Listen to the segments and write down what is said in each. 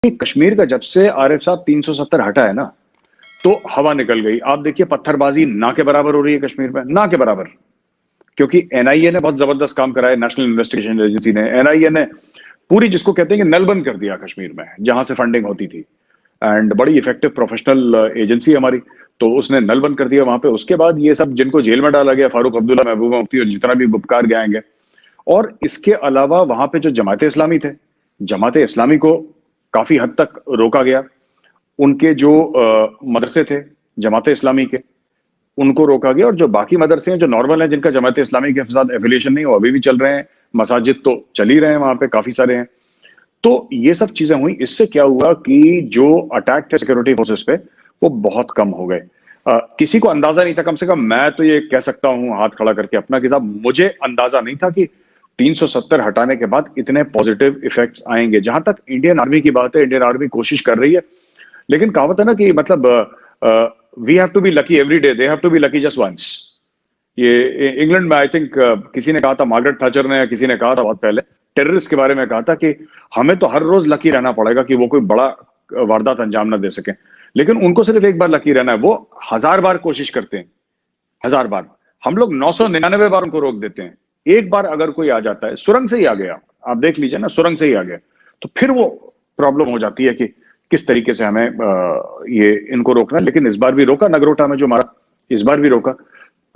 कश्मीर का जब से आरिफ साहब 370 हटा है ना, तो हवा निकल गई। आप देखिए पत्थरबाजी ना के बराबर हो रही है कश्मीर में, ना के बराबर। क्योंकि एनआईए ने बहुत जबरदस्त काम करा है, नेशनल इन्वेस्टिगेशन एजेंसी ने, एनआईए ने पूरी जिसको कहते हैं कि नल बंद कर दिया कश्मीर में, जहां से फंडिंग होती थी। एंड बड़ी इफेक्टिव प्रोफेशनल एजेंसी हमारी, तो उसने नल बंद कर दिया वहां पे। उसके बाद ये सब जिनको जेल में डाला गया, फारूक अब्दुल्ला, महबूबा मुफ्ती और जितना भी गुपकार गैंग है, और इसके अलावा वहां पे जो जमात इस्लामी थे, जमात इस्लामी को काफी हद तक रोका गया। उनके जो मदरसे थे जमात इस्लामी के, उनको रोका गया। और जो बाकी मदरसे हैं जो नॉर्मल हैं, जिनका जमात इस्लामी के साथ एफिलिएशन नहीं, वो अभी भी चल रहे हैं। मसाजिद तो चल ही रहे हैं, वहां पे काफी सारे हैं। तो ये सब चीजें हुई। इससे क्या हुआ कि जो अटैक थे सिक्योरिटी फोर्सेस पे, वो बहुत कम हो गए। किसी को अंदाजा नहीं था, कम से कम मैं तो ये कह सकता हूं हाथ खड़ा करके अपना, कि साहब मुझे अंदाजा नहीं था कि 370 हटाने के बाद इतने पॉजिटिव इफेक्ट्स आएंगे। जहां तक इंडियन आर्मी की बात है, इंडियन आर्मी कोशिश कर रही है, लेकिन कहावत है ना कि मतलब we have to be lucky every day, they have to be lucky just once. ये इंग्लैंड में आई थिंक किसी ने कहा था, मार्गरेट थैचर ने या किसी ने कहा था बहुत पहले, टेररिस्ट के बारे में कहा था कि हमें तो हर रोज लकी रहना पड़ेगा कि वो कोई बड़ा वारदात अंजाम ना दे सके। लेकिन उनको सिर्फ एक बार लकी रहना है, वो 1000 बार कोशिश करते हैं, 1000 बार। हम लोग 999 बार उनको रोक देते हैं। एक बार अगर कोई आ जाता है, सुरंग से ही आ गया, आप देख लीजिए ना, सुरंग से ही आ गया, तो फिर वो प्रॉब्लम हो जाती है कि किस तरीके से हमें ये इनको रोकना है। लेकिन इस बार भी रोका, नगरोटा में जो मारा, इस बार भी रोका।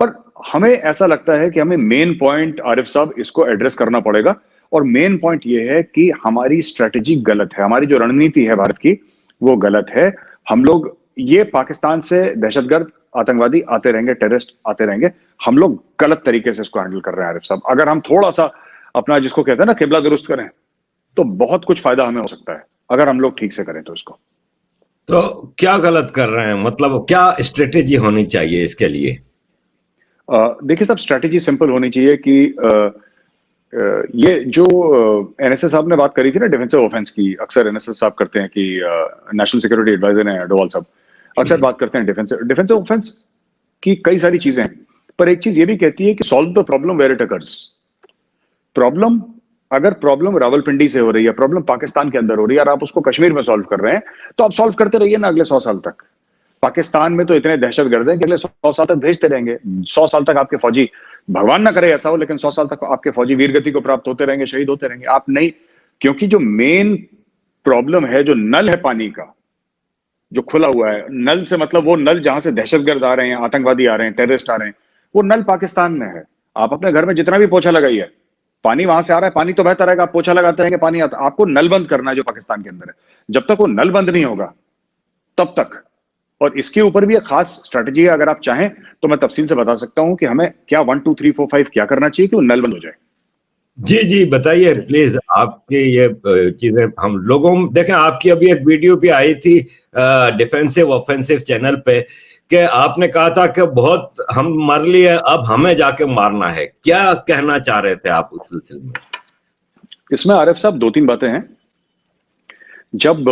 पर हमें ऐसा लगता है कि हमें मेन पॉइंट आरिफ साहब इसको एड्रेस करना पड़ेगा। और मेन पॉइंट ये है कि हमारी स्ट्रेटेजी गलत है, हमारी जो रणनीति है भारत की, वो गलत है। हम लोग ये पाकिस्तान से दहशतगर्द, आतंकवादी आते रहेंगे, टेररिस्ट आते रहेंगे, हम लोग गलत तरीके से इसको हैंडल कर रहे हैं आरिफ साहब। अगर हम थोड़ा सा अपना जिसको कहते हैं ना किबला दुरुस्त करें, तो बहुत कुछ फायदा हमें हो सकता है, अगर हम लोग ठीक से करें तो इसको। तो क्या गलत कर रहे हैं, मतलब क्या स्ट्रेटेजी होनी चाहिए इसके लिए? देखिए साहब, स्ट्रेटेजी सिंपल होनी चाहिए कि ये जो एनएसए साहब ने बात करी थी ना डिफेंसिव ऑफेंस की, अक्सर एनएसए साहब करते हैं कि नेशनल सिक्योरिटी एडवाइजर हैं डोवाल साहब, अक्सर बात करते हैं डिफेंसिव ऑफेंस की कई सारी चीजें हैं। पर एक चीज ये भी कहती है कि solve the problem where it occurs. Problem, अगर प्रॉब्लम रावलपिंडी से हो रही है, प्रॉब्लम पाकिस्तान के अंदर हो रही है, और आप उसको कश्मीर में सॉल्व कर रहे हैं, तो आप सॉल्व करते रहिए ना अगले 100 साल तक। पाकिस्तान में तो इतने दहशतगर्द हैं कि अगले 100 साल तक भेजते रहेंगे। 100 साल तक आपके फौजी, भगवान ना करे ऐसा हो, लेकिन 100 साल तक आपके फौजी वीरगति को प्राप्त होते रहेंगे, शहीद होते रहेंगे। आप नहीं, क्योंकि जो मेन प्रॉब्लम है, जो नल है पानी का, जो खुला हुआ है, नल से मतलब वो नल जहां से दहशतगर्द आ रहे हैं, आतंकवादी आ रहे हैं, टेररिस्ट आ रहे हैं, वो नल पाकिस्तान में है। आप अपने घर में जितना भी पोछा लगाइए, पानी वहां से आ रहा है, पानी तो बहता रहेगा, आप पोछा लगाते रहेंगे, पानी आता। आपको नल बंद करना है जो पाकिस्तान के अंदर है। जब तक वो नल बंद नहीं होगा तब तक, और इसके ऊपर भी एक खास स्ट्रेटजी है। अगर आप चाहें तो मैं तफसील से बता सकता हूं कि हमें क्या 1 2 3 4 5 क्या करना चाहिए कि वो नल बंद हो जाए। जी जी बताइए प्लीज, आपकी ये चीजें हम लोगों देखें। आपकी अभी एक वीडियो भी आई थी डिफेंसिव ऑफेंसिव चैनल पे, कि आपने कहा था कि बहुत हम मर लिए, अब हमें जाके मारना है। क्या कहना चाह रहे थे आप उस सिलसिले में? इसमें आरिफ साहब 2 3 बातें हैं। जब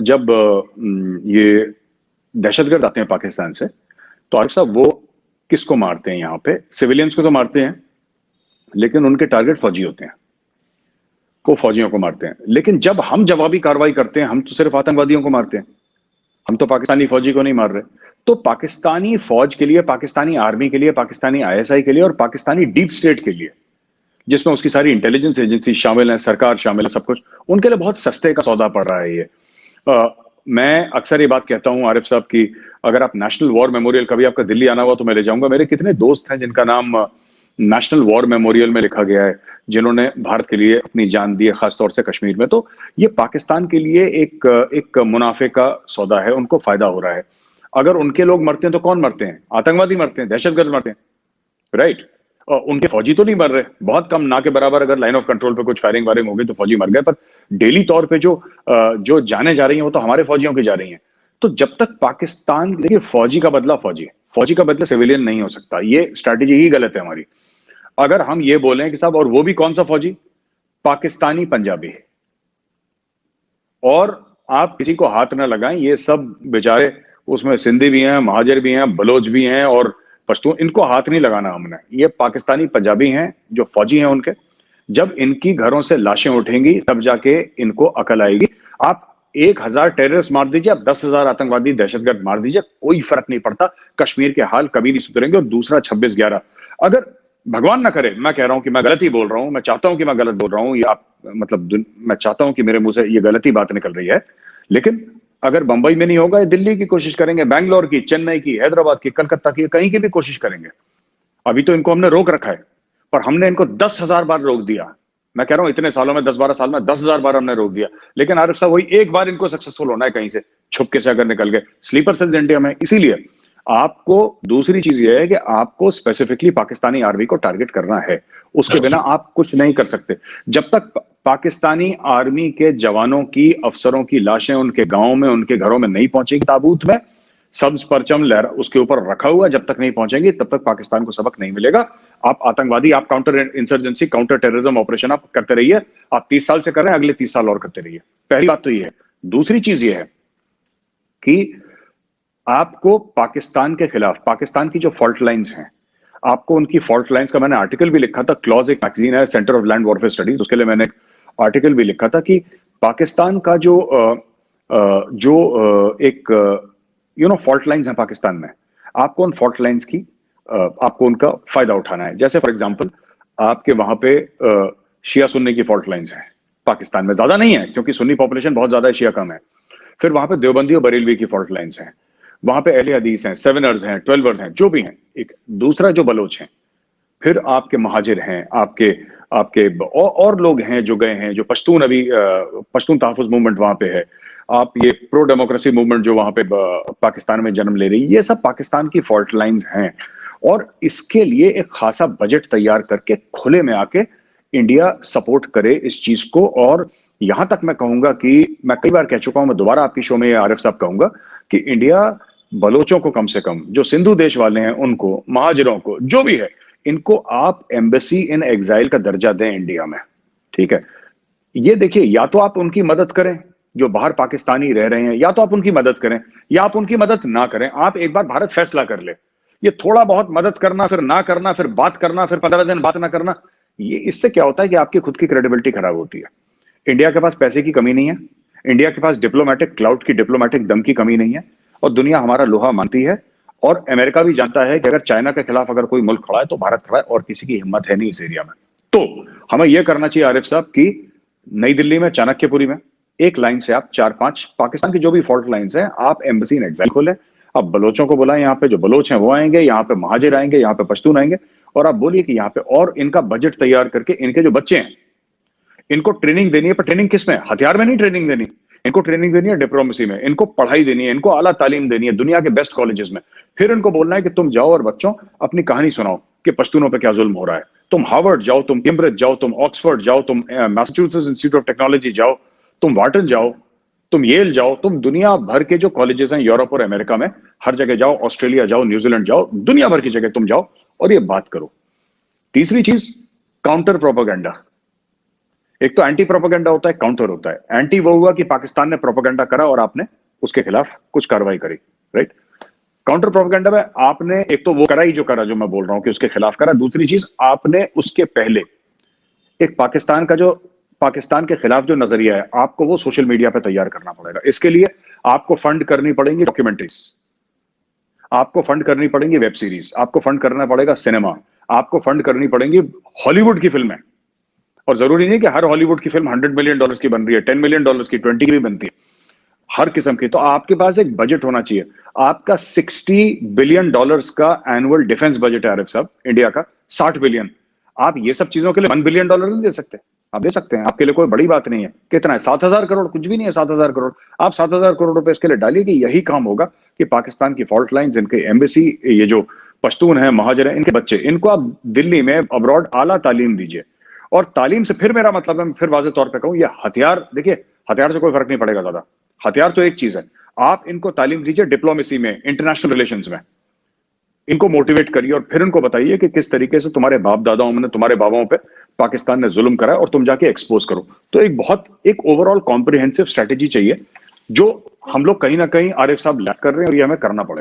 जब ये दहशतगर्द आते हैं पाकिस्तान से, तो आरिफ साहब वो किसको मारते हैं? यहाँ पे सिविलियंस को तो मारते हैं, लेकिन उनके टारगेट फौजी होते हैं, वो फौजियों को मारते हैं। लेकिन जब हम जवाबी कार्रवाई करते हैं, हम तो सिर्फ आतंकवादियों को मारते हैं, हम तो पाकिस्तानी फौजी को नहीं मार रहे। तो पाकिस्तानी फौज के लिए, पाकिस्तानी आर्मी के लिए, पाकिस्तानी आईएसआई के लिए और पाकिस्तानी डीप स्टेट के लिए, जिसमें उसकी सारी इंटेलिजेंस एजेंसी शामिल है, सरकार शामिल है, सब कुछ, उनके लिए बहुत सस्ते का सौदा पड़ रहा है ये। मैं अक्सर ये बात कहता हूं आरिफ साहब की, अगर आप नेशनल वॉर मेमोरियल, कभी आपका दिल्ली आना हुआ तो मैं ले जाऊंगा। मेरे कितने दोस्त हैं जिनका नाम नेशनल वॉर मेमोरियल में लिखा गया है, जिन्होंने भारत के लिए अपनी जान दी है, खासतौर से कश्मीर में। तो ये पाकिस्तान के लिए एक मुनाफे का सौदा है, उनको फायदा हो रहा है। अगर उनके लोग मरते हैं तो कौन मरते हैं? आतंकवादी मरते हैं, दहशतगर्द मरते हैं, राइट। उनके फौजी तो नहीं मर रहे, बहुत कम, ना के बराबर। अगर लाइन ऑफ कंट्रोल पे कुछ फायरिंग वायरिंग हो गई तो फौजी मर गए, पर डेली तौर पे जो जाने जा रही हैं वो तो हमारे फौजियों की जा रही हैं। तो जब तक पाकिस्तान, देखिए फौजी का बदला फौजी, फौजी का बदला सिविलियन नहीं हो सकता। ये स्ट्रैटेजी ही गलत है हमारी। अगर हम ये बोलें कि साहब, और वो भी कौन सा फौजी? पाकिस्तानी पंजाबी। और आप किसी को हाथ ना लगाएं, ये सब बेचारे, उसमें सिंधी भी हैं, महाजर भी हैं, बलोच भी हैं और पश्तून, इनको हाथ नहीं लगाना हमने। ये पाकिस्तानी पंजाबी हैं जो फौजी हैं उनके। जब इनकी घरों से लाशें उठेंगी तब जाके इनको अकल आएगी। आप 1000 टेररिस्ट मार दीजिए, आप 10,000 आतंकवादी दहशतगर्द मार दीजिए, कोई फर्क नहीं पड़ता, कश्मीर के हाल कभी नहीं सुधरेंगे। और दूसरा 26/11, अगर भगवान ना करे, मैं कह रहा हूं कि मैं गलत ही बोल रहा हूं, मैं चाहता हूं कि मैं गलत बोल रहा हूं, या मतलब मैं चाहता हूं कि मेरे मुंह से ये गलती बात निकल रही है, लेकिन अगर बंबई में नहीं होगा, ये दिल्ली की कोशिश करेंगे, बैंगलोर की, चेन्नई की, हैदराबाद की, कलकत्ता की, कहीं की भी कोशिश करेंगे। अभी तो इनको हमने रोक रखा है, पर हमने इनको 10,000 बार रोक दिया। मैं कह रहा हूं इतने सालों में, 10-12 साल में 10,000 बार हमने रोक दिया, लेकिन आरिफ साहब वही एक बार इनको सक्सेसफुल होना है कहीं से छुपके से अगर निकल गए। स्लीपर सेल्स इंडिया में, इसीलिए आपको दूसरी चीज यह है कि आपको स्पेसिफिकली पाकिस्तानी आर्मी को टारगेट करना है, उसके बिना आप कुछ नहीं कर सकते। जब तक पाकिस्तानी आर्मी के जवानों की, अफसरों की लाशें उनके गांव में, उनके घरों में नहीं पहुंचेगी, ताबूत में सब्ज परचम लहरा उसके ऊपर रखा हुआ, जब तक नहीं पहुंचेंगे तब तक पाकिस्तान को सबक नहीं मिलेगा। आप आतंकवादी, आप counter insurgency, counter terrorism operation आप करते रहिए। आप 30 साल से कर रहे हैं, अगले 30 साल और करते रहिए। पहली बात तो ये है। दूसरी चीज ये है कि आपको पाकिस्तान के खिलाफ, पाकिस्तान की जो फॉल्ट लाइंस हैं, आपको उनकी फॉल्ट लाइंस का मैंने आर्टिकल भी लिखा था। क्लॉज एक मैगजीन है, centre of land warfare studies, उसके लिए मैंने आर्टिकल भी लिखा था कि पाकिस्तान का एक फॉल्ट लाइंस हैं पाकिस्तान में, आपको उन फॉल्ट लाइंस की आपको उनका फायदा उठाना है। जैसे फॉर एग्जांपल आपके वहां पे शिया सुन्नी की फॉल्ट लाइंस हैं, पाकिस्तान में ज्यादा नहीं है क्योंकि सुन्नी पॉपुलेशन बहुत ज्यादा है, शिया कम है। फिर वहां पे देवबंदी और बरेलवी की फॉल्ट लाइंस हैं, वहां पे अहले हदीस हैं, सेवनर्स हैं, 12ers हैं, जो भी हैं। एक दूसरा जो बलोच हैं, फिर आपके महाजिर हैं, आपके आपके और लोग हैं जो गए हैं, जो पश्तून, अभी पश्तून तहफ़्फ़ुज़ मूवमेंट वहां पे है, आप ये प्रो डेमोक्रेसी मूवमेंट जो वहां पे पाकिस्तान में जन्म ले रही है, ये सब पाकिस्तान की फॉल्ट लाइंस हैं। और इसके लिए एक खासा बजट तैयार करके खुले में आके इंडिया सपोर्ट करे इस चीज को। और यहां तक मैं कहूंगा कि मैं कई बार कह चुका हूं, मैं दोबारा आपकी शो में आरिफ साहब कहूंगा कि इंडिया बलोचों को, कम से कम जो सिंधु देश वाले हैं उनको, महाजिरों को, जो भी है, इनको आप एम्बेसी इन एग्जाइल का दर्जा दें इंडिया में। ठीक है, ये देखिए, या तो आप उनकी मदद करें जो बाहर पाकिस्तानी रह रहे हैं, या तो आप उनकी मदद करें, या आप उनकी मदद ना करें। आप एक बार भारत फैसला कर ले। ये थोड़ा बहुत मदद करना, फिर ना करना, फिर बात करना, फिर 15 दिन बात ना करना, ये इससे क्या होता है कि आपकी खुद की क्रेडिबिलिटी खराब होती है। इंडिया के पास पैसे की कमी नहीं है, इंडिया के पास डिप्लोमेटिक क्लाउड की, डिप्लोमेटिक दम की कमी नहीं है, और दुनिया हमारा लोहा मानती है। और अमेरिका भी जानता है कि अगर चाइना के खिलाफ अगर कोई मुल्क खड़ा है तो भारत खड़ा है, और किसी की हिम्मत है नहीं इस एरिया में। तो हमें यह करना चाहिए आरिफ साहब कि नई दिल्ली में, चाणक्यपुरी में, एक लाइन से आप 4-5 पाकिस्तान की जो भी फॉल्ट लाइंस हैं, आप एम्बेसी इन एग्जाइल खोलें। आप बलोचों को बुलाएं, यहाँ पे जो बलोच हैं वो आएंगे, यहाँ पे महाजिर आएंगे, यहाँ पे पश्तून आएंगे, और आप बोलिए कि यहाँ पे, और इनका बजट तैयार करके इनके जो बच्चे हैं इनको ट्रेनिंग देनी है। पर ट्रेनिंग किस में? हथियार में नहीं ट्रेनिंग देनी, इनको ट्रेनिंग देनी है डिप्लोमेसी में, इनको पढ़ाई देनी है, इनको आला तालीम देनी है दुनिया के बेस्ट कॉलेजेस में। फिर इनको बोलना है कि तुम जाओ और बच्चों अपनी कहानी सुनाओ कि पश्तूनों पे क्या जुल्म हो रहा है। तुम हार्वर्ड जाओ, तुम कैम्ब्रिज जाओ, तुम ऑक्सफोर्ड जाओ, तुम मैसाचुसेट्स इंस्टीट्यूट ऑफ टेक्नोलॉजी जाओ, तुम वाटन जाओ, तुम येल जाओ, तुम दुनिया भर के जो कॉलेजेस हैं यूरोप और अमेरिका में, हर जगह जाओ, ऑस्ट्रेलिया जाओ, न्यूजीलैंड जाओ, दुनिया भर की जगह तुम जाओ और ये बात करो। तीसरी चीज, काउंटर प्रोपेगेंडा। एक तो एंटी प्रोपेगेंडा होता है, काउंटर होता है। एंटी वो हुआ कि पाकिस्तान ने प्रोपेगेंडा करा और आपने उसके खिलाफ कुछ कार्रवाई करी, राइट। काउंटर प्रोपेगेंडा में आपने एक तो वो करा ही जो करा, जो मैं बोल रहा हूं कि उसके खिलाफ करा। दूसरी चीज, आपने उसके पहले एक पाकिस्तान के खिलाफ जो नजरिया है, आपको वो सोशल मीडिया पे तैयार करना पड़ेगा। इसके लिए आपको फंड करनी पड़ेंगी डॉक्यूमेंट्रीज, आपको फंड करनी पड़ेंगी वेब सीरीज, आपको फंड करना पड़ेगा सिनेमा, आपको फंड करनी पड़ेंगी हॉलीवुड की फिल्में। और जरूरी नहीं कि हर हॉलीवुड की फिल्म $100 मिलियन की बन रही है, $10 मिलियन की, 20 की भी बनती है, हर किस्म की। तो आपके पास एक बजट होना चाहिए। आपका $60 बिलियन का एनुअल डिफेंस बजट है आरिफ साहब, इंडिया का 60 बिलियन। आप ये सब चीजों के लिए $1 बिलियन नहीं दे सकते? आप दे सकते हैं, आपके लिए कोई बड़ी बात नहीं है। कितना है? 7,000 करोड़, कुछ भी नहीं है 7,000 करोड़। आप 7,000 करोड़ रुपए इसके लिए डालिए कि यही काम होगा कि पाकिस्तान की फॉल्ट लाइंस, इनके एम्बेसी, ये जो पश्तून है, महाजिर है, इनके बच्चे, इनको आप दिल्ली में अब्रॉड आला तालीम दीजिए। और तालीम से फिर मेरा मतलब है, मैं फिर वाज़ेह तौर पे कहूं, ये हथियार, देखिए हथियार से कोई फर्क नहीं पड़ेगा ज्यादा। हथियार तो एक चीज है, आप इनको तालीम दीजिए डिप्लोमेसी में, इंटरनेशनल रिलेशंस में, इनको मोटिवेट करिए और फिर इनको बताइए कि किस तरीके से तुम्हारे बाप दादाओं ने, तुम्हारे बाबाओं पे पाकिस्तान ने जुल्म करा, और तुम जाके एक्सपोज करो। तो एक ओवरऑल कॉम्प्रिहेंसिव स्ट्रेटेजी चाहिए, जो हम लोग कहीं ना कहीं आरिफ साहब लैक कर रहे हैं, और ये हमें करना पड़ेगा।